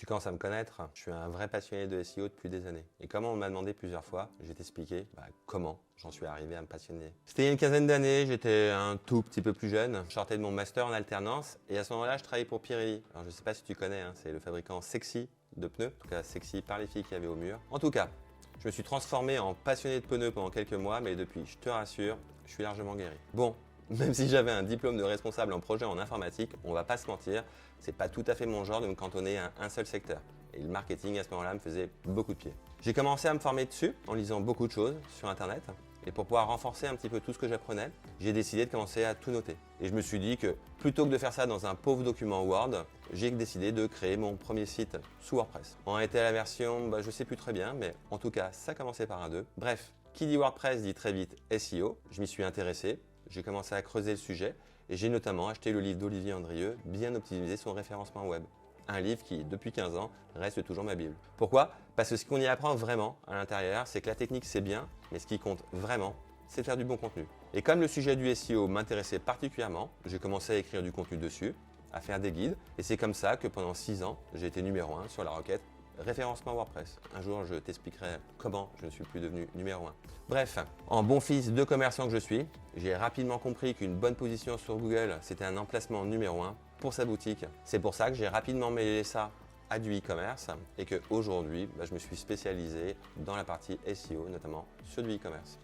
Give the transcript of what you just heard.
commences à me connaître, je suis un vrai passionné de SEO depuis des années. Et comme on m'a demandé plusieurs fois, je vais t'expliquer comment j'en suis arrivé à me passionner. C'était il y a une quinzaine d'années, j'étais un tout petit peu plus jeune. Je sortais de mon master en alternance et à ce moment-là, je travaillais pour Pirelli. Alors je ne sais pas si tu connais, c'est le fabricant sexy de pneus. En tout cas, sexy par les filles qu'il y avait au mur. En tout cas, je me suis transformé en passionné de pneus pendant quelques mois, mais depuis, je te rassure, je suis largement guéri. Bon, même si j'avais un diplôme de responsable en projet en informatique, on va pas se mentir, c'est pas tout à fait mon genre de me cantonner à un seul secteur. Et le marketing à ce moment-là me faisait beaucoup de pied. J'ai commencé à me former dessus en lisant beaucoup de choses sur internet. Et pour pouvoir renforcer un petit peu tout ce que j'apprenais, j'ai décidé de commencer à tout noter. Et je me suis dit que plutôt que de faire ça dans un pauvre document Word, j'ai décidé de créer mon premier site sous WordPress. On était à la version, je sais plus très bien, mais en tout cas, ça commençait par un 2. Bref, qui dit WordPress dit très vite SEO. Je m'y suis intéressé, j'ai commencé à creuser le sujet et j'ai notamment acheté le livre d'Olivier Andrieux, Bien optimiser son référencement web. Un livre qui, depuis 15 ans, reste toujours ma Bible. Pourquoi? Parce que ce qu'on y apprend vraiment à l'intérieur, c'est que la technique c'est bien, mais ce qui compte vraiment, c'est de faire du bon contenu. Et comme le sujet du SEO m'intéressait particulièrement, j'ai commencé à écrire du contenu dessus, à faire des guides, et c'est comme ça que pendant 6 ans, j'ai été numéro 1 sur la requête référencement WordPress. Un jour, je t'expliquerai comment je ne suis plus devenu numéro 1. Bref, en bon fils de commerçant que je suis, j'ai rapidement compris qu'une bonne position sur Google, c'était un emplacement numéro 1 pour sa boutique. C'est pour ça que j'ai rapidement mêlé ça à du e-commerce et qu'aujourd'hui, je me suis spécialisé dans la partie SEO, notamment sur du e-commerce.